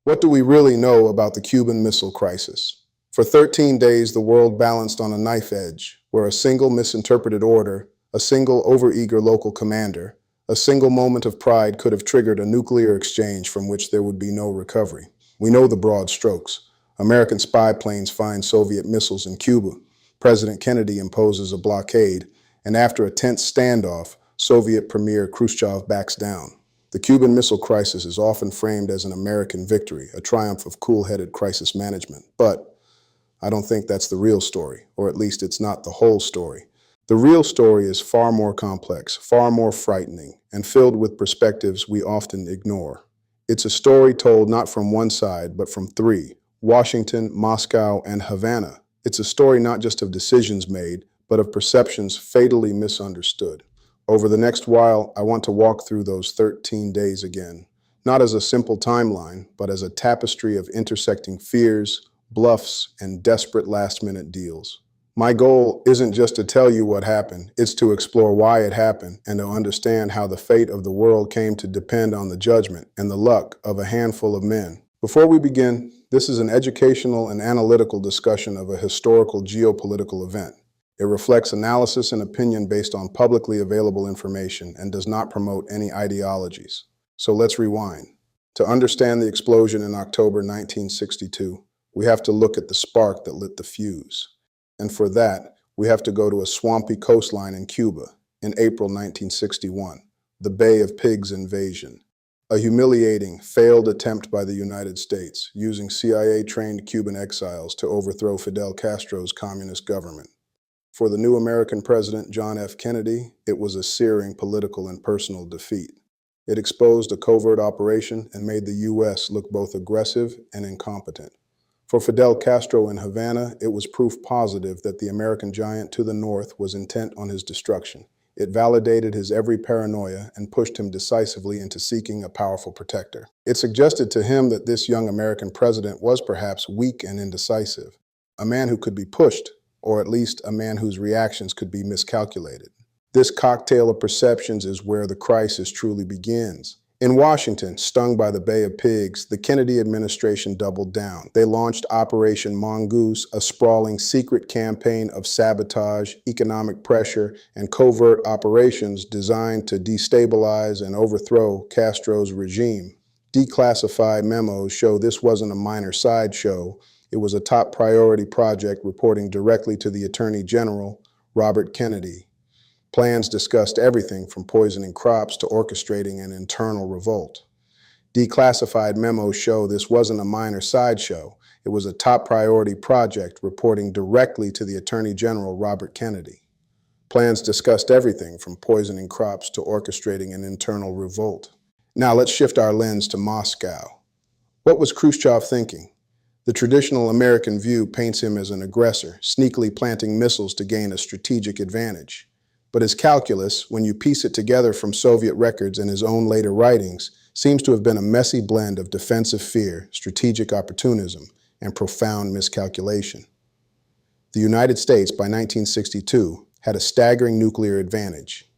What do we really know about the Cuban Missile Crisis? For 13 days, the world balanced on a knife edge, where a single misinterpreted order, a single overeager local commander, a single moment of pride could have triggered a nuclear exchange from which there would be no recovery. We know the broad strokes. American spy planes find Soviet missiles in Cuba. President Kennedy imposes a blockade, and after a tense standoff, Soviet Premier Khrushchev backs down. The Cuban Missile Crisis is often framed as an American victory, a triumph of cool-headed crisis management. But I don't think that's the real story, or at least it's not the whole story. The real story is far more complex, far more frightening, and filled with perspectives we often ignore. It's a story told not from one side, but from three: Washington, Moscow, and Havana. It's a story not just of decisions made, but of perceptions fatally misunderstood. Over the next while, I want to walk through those 13 days again, not as a simple timeline, but as a tapestry of intersecting fears, bluffs, and desperate last-minute deals. My goal isn't just to tell you what happened, it's to explore why it happened and to understand how the fate of the world came to depend on the judgment and the luck of a handful of men. Before we begin, this is an educational and analytical discussion of a historical geopolitical event. It reflects analysis and opinion based on publicly available information and does not promote any ideologies. So let's rewind. To understand the explosion in October 1962, we have to look at the spark that lit the fuse. And for that, we have to go to a swampy coastline in Cuba in April 1961, the Bay of Pigs invasion. A humiliating, failed attempt by the United States using CIA-trained Cuban exiles to overthrow Fidel Castro's communist government. For the new American president, John F. Kennedy, it was a searing political and personal defeat. It exposed a covert operation and made the U.S. look both aggressive and incompetent. For Fidel Castro in Havana, it was proof positive that the American giant to the north was intent on his destruction. It validated his every paranoia and pushed him decisively into seeking a powerful protector. It suggested to him that this young American president was perhaps weak and indecisive, a man who could be pushed, or at least a man whose reactions could be miscalculated. This cocktail of perceptions is where the crisis truly begins. In Washington, stung by the Bay of Pigs, the Kennedy administration doubled down. They launched Operation Mongoose, a sprawling secret campaign of sabotage, economic pressure, and covert operations designed to destabilize and overthrow Castro's regime. Declassified memos show this wasn't a minor sideshow. It was a top priority project reporting directly to the Attorney General, Robert Kennedy. Plans discussed everything from poisoning crops to orchestrating an internal revolt. Declassified memos show this wasn't a minor sideshow. It was a top priority project reporting directly to the Attorney General, Robert Kennedy. Plans discussed everything from poisoning crops to orchestrating an internal revolt. Now let's shift our lens to Moscow. What was Khrushchev thinking? The traditional American view paints him as an aggressor, sneakily planting missiles to gain a strategic advantage. But his calculus, when you piece it together from Soviet records and his own later writings, seems to have been a messy blend of defensive fear, strategic opportunism, and profound miscalculation. The United States, by 1962, had a staggering nuclear advantage.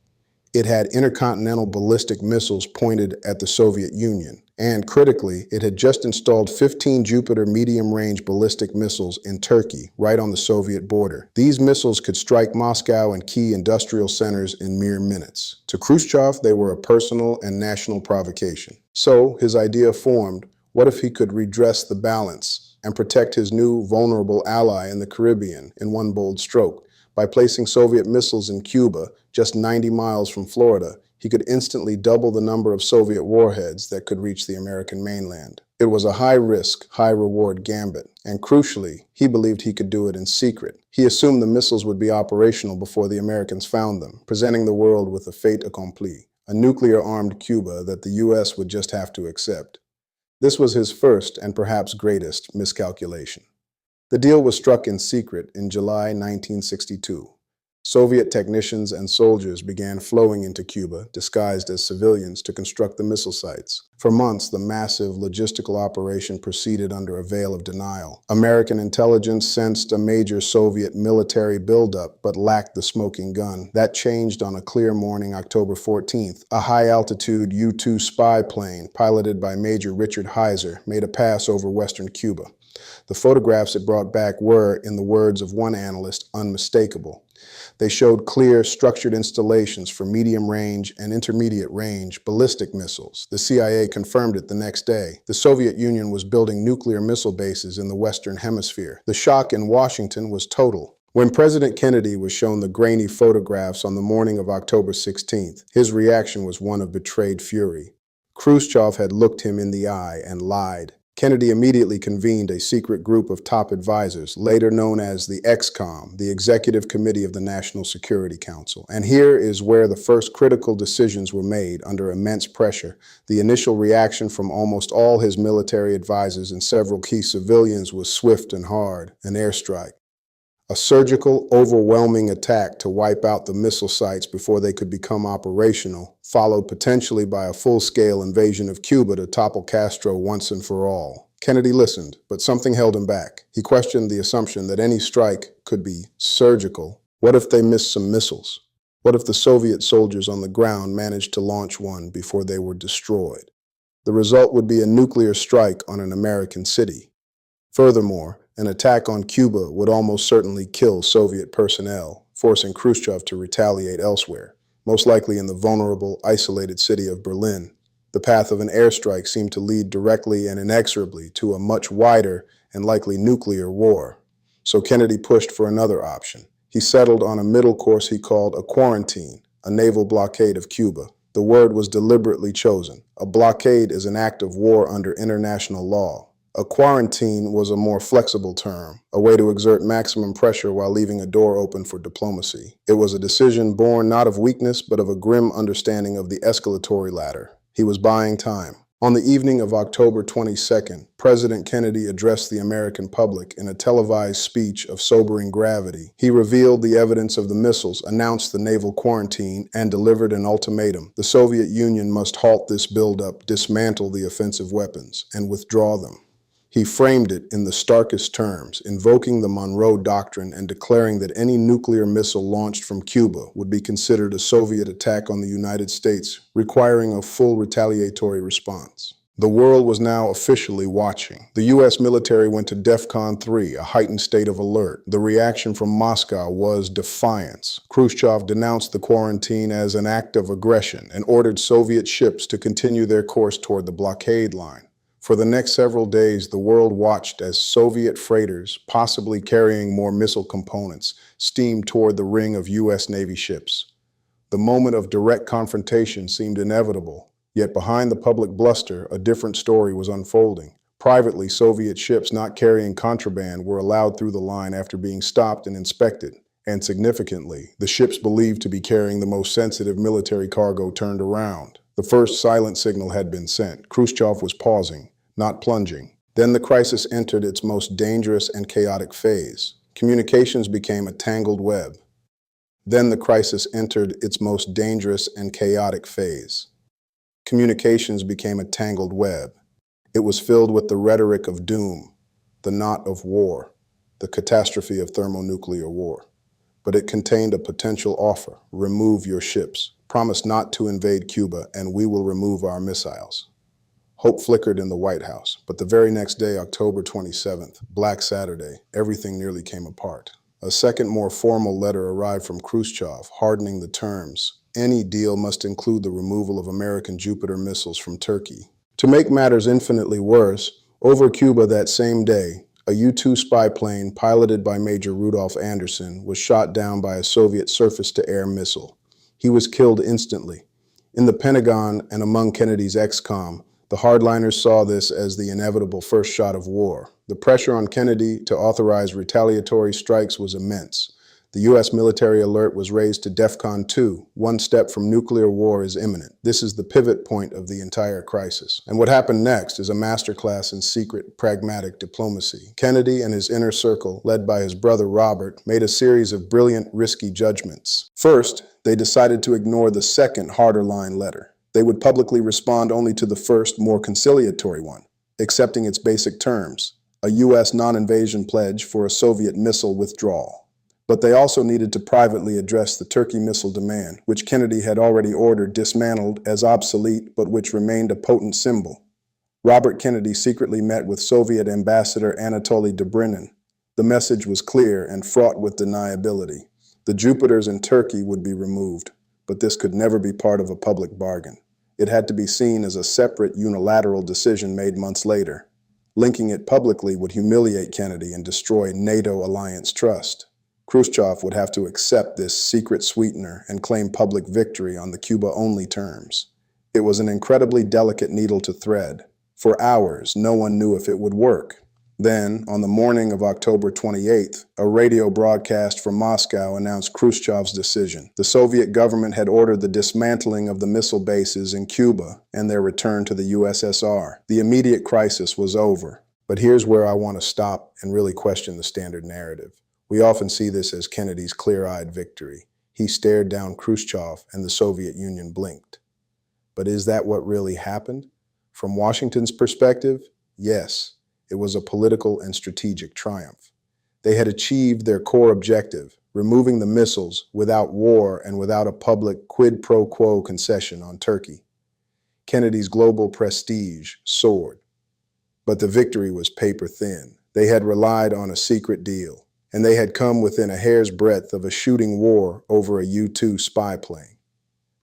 It had intercontinental ballistic missiles pointed at the Soviet Union, and critically, it had just installed 15 Jupiter medium-range ballistic missiles in Turkey, right on the Soviet border. These missiles could strike Moscow and key industrial centers in mere minutes. To Khrushchev, they were a personal and national provocation. So, his idea formed: what if he could redress the balance and protect his new, vulnerable ally in the Caribbean in one bold stroke? By placing Soviet missiles in Cuba, just 90 miles from Florida, he could instantly double the number of Soviet warheads that could reach the American mainland. It was a high-risk, high-reward gambit, and crucially, he believed he could do it in secret. He assumed the missiles would be operational before the Americans found them, presenting the world with a fait accompli, a nuclear-armed Cuba that the U.S. would just have to accept. This was his first and perhaps greatest miscalculation. The deal was struck in secret in July 1962. Soviet technicians and soldiers began flowing into Cuba, disguised as civilians, to construct the missile sites. For months, the massive logistical operation proceeded under a veil of denial. American intelligence sensed a major Soviet military buildup, but lacked the smoking gun. That changed on a clear morning, October 14th. A high-altitude U-2 spy plane, piloted by Major Richard Heiser, made a pass over western Cuba. The photographs it brought back were, in the words of one analyst, unmistakable. They showed clear, structured installations for medium-range and intermediate-range ballistic missiles. The CIA confirmed it the next day. The Soviet Union was building nuclear missile bases in the Western Hemisphere. The shock in Washington was total. When President Kennedy was shown the grainy photographs on the morning of October 16th, his reaction was one of betrayed fury. Khrushchev had looked him in the eye and lied. Kennedy immediately convened a secret group of top advisors, later known as the ExComm, the Executive Committee of the National Security Council. And here is where the first critical decisions were made under immense pressure. The initial reaction from almost all his military advisors and several key civilians was swift and hard: an airstrike. A surgical, overwhelming attack to wipe out the missile sites before they could become operational, followed potentially by a full-scale invasion of Cuba to topple Castro once and for all. Kennedy listened, but something held him back. He questioned the assumption that any strike could be surgical. What if they missed some missiles? What if the Soviet soldiers on the ground managed to launch one before they were destroyed? The result would be a nuclear strike on an American city. Furthermore, an attack on Cuba would almost certainly kill Soviet personnel, forcing Khrushchev to retaliate elsewhere, most likely in the vulnerable, isolated city of Berlin. The path of an airstrike seemed to lead directly and inexorably to a much wider and likely nuclear war. So Kennedy pushed for another option. He settled on a middle course he called a quarantine, a naval blockade of Cuba. The word was deliberately chosen. A blockade is an act of war under international law. A quarantine was a more flexible term, a way to exert maximum pressure while leaving a door open for diplomacy. It was a decision born not of weakness, but of a grim understanding of the escalatory ladder. He was buying time. On the evening of October 22nd, President Kennedy addressed the American public in a televised speech of sobering gravity. He revealed the evidence of the missiles, announced the naval quarantine, and delivered an ultimatum. The Soviet Union must halt this buildup, dismantle the offensive weapons, and withdraw them. He framed it in the starkest terms, invoking the Monroe Doctrine and declaring that any nuclear missile launched from Cuba would be considered a Soviet attack on the United States, requiring a full retaliatory response. The world was now officially watching. The U.S. military went to DEFCON 3, a heightened state of alert. The reaction from Moscow was defiance. Khrushchev denounced the quarantine as an act of aggression and ordered Soviet ships to continue their course toward the blockade line. For the next several days, the world watched as Soviet freighters, possibly carrying more missile components, steamed toward the ring of U.S. Navy ships. The moment of direct confrontation seemed inevitable, yet behind the public bluster, a different story was unfolding. Privately, Soviet ships not carrying contraband were allowed through the line after being stopped and inspected. And significantly, the ships believed to be carrying the most sensitive military cargo turned around. The first silent signal had been sent. Khrushchev was pausing, not plunging. Then the crisis entered its most dangerous and chaotic phase. Communications became a tangled web. Then the crisis entered its most dangerous and chaotic phase. Communications became a tangled web. It was filled with the rhetoric of doom, the knot of war, the catastrophe of thermonuclear war. But it contained a potential offer: remove your ships, promise not to invade Cuba, and we will remove our missiles. Hope flickered in the White House, but the very next day, October 27th, Black Saturday, everything nearly came apart. A second, more formal letter arrived from Khrushchev, hardening the terms. Any deal must include the removal of American Jupiter missiles from Turkey. To make matters infinitely worse, over Cuba that same day, a U-2 spy plane piloted by Major Rudolph Anderson was shot down by a Soviet surface-to-air missile. He was killed instantly. In the Pentagon and among Kennedy's ExComm, the hardliners saw this as the inevitable first shot of war. The pressure on Kennedy to authorize retaliatory strikes was immense. The U.S. military alert was raised to DEFCON 2. One step from nuclear war is imminent. This is the pivot point of the entire crisis. And what happened next is a masterclass in secret, pragmatic diplomacy. Kennedy and his inner circle, led by his brother Robert, made a series of brilliant, risky judgments. First, they decided to ignore the second, harder line letter. They would publicly respond only to the first, more conciliatory one, accepting its basic terms, a U.S. non-invasion pledge for a Soviet missile withdrawal. But they also needed to privately address the Turkey missile demand, which Kennedy had already ordered dismantled as obsolete, but which remained a potent symbol. Robert Kennedy secretly met with Soviet Ambassador Anatoly Dobrynin. The message was clear and fraught with deniability. The Jupiters in Turkey would be removed, but this could never be part of a public bargain. It had to be seen as a separate, unilateral decision made months later. Linking it publicly would humiliate Kennedy and destroy NATO alliance trust. Khrushchev would have to accept this secret sweetener and claim public victory on the Cuba-only terms. It was an incredibly delicate needle to thread. For hours, no one knew if it would work. Then, on the morning of October 28th, a radio broadcast from Moscow announced Khrushchev's decision. The Soviet government had ordered the dismantling of the missile bases in Cuba and their return to the USSR. The immediate crisis was over. But here's where I want to stop and really question the standard narrative. We often see this as Kennedy's clear-eyed victory. He stared down Khrushchev and the Soviet Union blinked. But is that what really happened? From Washington's perspective, yes. It was a political and strategic triumph. They had achieved their core objective, removing the missiles without war and without a public quid pro quo concession on Turkey. Kennedy's global prestige soared. But the victory was paper thin. They had relied on a secret deal, and they had come within a hair's breadth of a shooting war over a U-2 spy plane.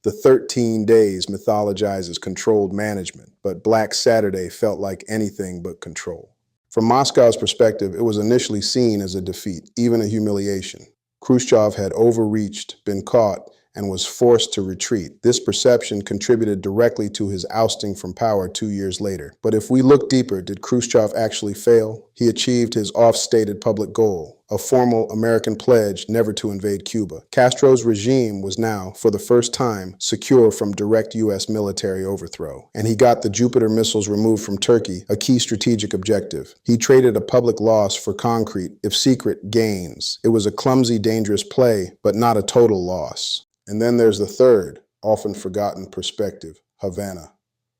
The 13 days mythologizes controlled management, but Black Saturday felt like anything but control. From Moscow's perspective, it was initially seen as a defeat, even a humiliation. Khrushchev had overreached, been caught, and was forced to retreat. This perception contributed directly to his ousting from power 2 years later. But if we look deeper, did Khrushchev actually fail? He achieved his oft-stated public goal, a formal American pledge never to invade Cuba. Castro's regime was now, for the first time, secure from direct U.S. military overthrow. And he got the Jupiter missiles removed from Turkey, a key strategic objective. He traded a public loss for concrete, if secret, gains. It was a clumsy, dangerous play, but not a total loss. And then there's the third, often forgotten perspective, Havana.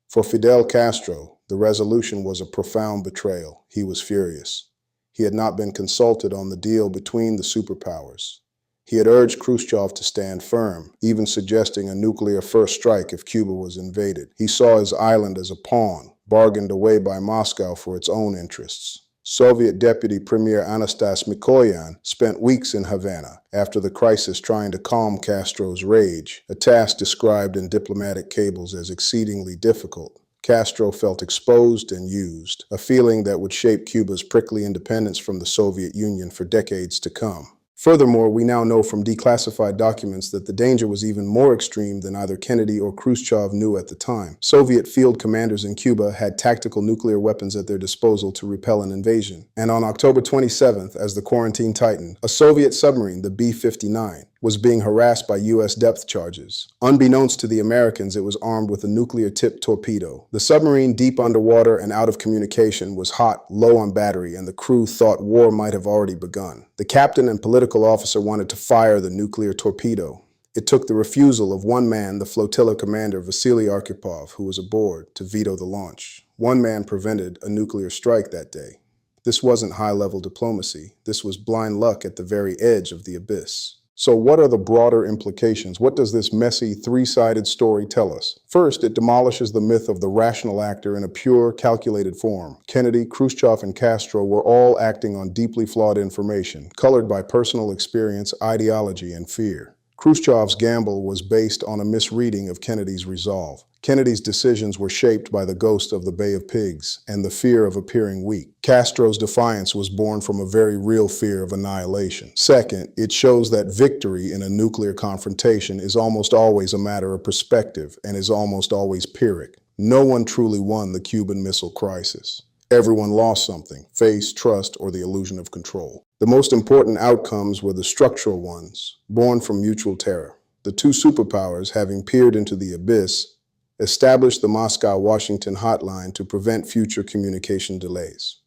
For Fidel Castro, the resolution was a profound betrayal. He was furious. He had not been consulted on the deal between the superpowers. He had urged Khrushchev to stand firm, even suggesting a nuclear first strike if Cuba was invaded. He saw his island as a pawn, bargained away by Moscow for its own interests. Soviet Deputy Premier Anastas Mikoyan spent weeks in Havana after the crisis trying to calm Castro's rage, a task described in diplomatic cables as exceedingly difficult. Castro felt exposed and used, a feeling that would shape Cuba's prickly independence from the Soviet Union for decades to come. Furthermore, we now know from declassified documents that the danger was even more extreme than either Kennedy or Khrushchev knew at the time. Soviet field commanders in Cuba had tactical nuclear weapons at their disposal to repel an invasion. And on October 27th, as the quarantine tightened, a Soviet submarine, the B-59, was being harassed by U.S. depth charges. Unbeknownst to the Americans, it was armed with a nuclear-tipped torpedo. The submarine, deep underwater and out of communication, was hot, low on battery, and the crew thought war might have already begun. The captain and political officer wanted to fire the nuclear torpedo. It took the refusal of one man, the flotilla commander Vasily Arkhipov, who was aboard, to veto the launch. One man prevented a nuclear strike that day. This wasn't high-level diplomacy. This was blind luck at the very edge of the abyss. So what are the broader implications? What does this messy, three-sided story tell us? First, it demolishes the myth of the rational actor in a pure, calculated form. Kennedy, Khrushchev, and Castro were all acting on deeply flawed information, colored by personal experience, ideology, and fear. Khrushchev's gamble was based on a misreading of Kennedy's resolve. Kennedy's decisions were shaped by the ghost of the Bay of Pigs and the fear of appearing weak. Castro's defiance was born from a very real fear of annihilation. Second, it shows that victory in a nuclear confrontation is almost always a matter of perspective and is almost always Pyrrhic. No one truly won the Cuban Missile Crisis. Everyone lost something: faith, trust, or the illusion of control. The most important outcomes were the structural ones, born from mutual terror. The two superpowers, having peered into the abyss, established the Moscow-Washington hotline to prevent future communication delays.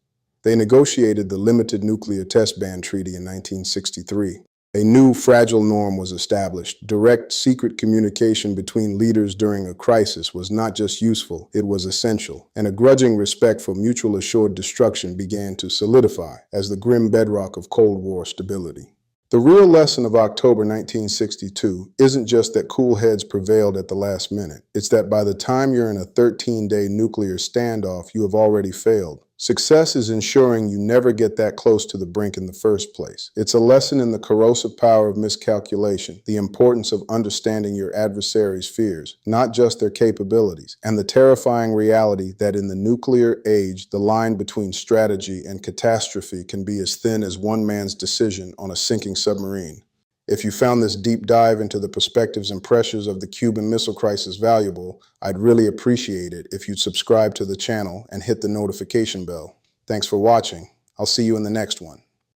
They negotiated the Limited Nuclear Test Ban Treaty in 1963. A new fragile norm was established. Direct, secret communication between leaders during a crisis was not just useful, it was essential, and a grudging respect for mutual assured destruction began to solidify as the grim bedrock of Cold War stability. The real lesson of October 1962 isn't just that cool heads prevailed at the last minute. It's that by the time you're in a 13-day nuclear standoff, you have already failed. Success is ensuring you never get that close to the brink in the first place. It's a lesson in the corrosive power of miscalculation, the importance of understanding your adversary's fears, not just their capabilities, and the terrifying reality that in the nuclear age, the line between strategy and catastrophe can be as thin as one man's decision on a sinking submarine. If you found this deep dive into the perspectives and pressures of the Cuban Missile Crisis valuable, I'd really appreciate it if you'd subscribe to the channel and hit the notification bell. Thanks for watching. I'll see you in the next one.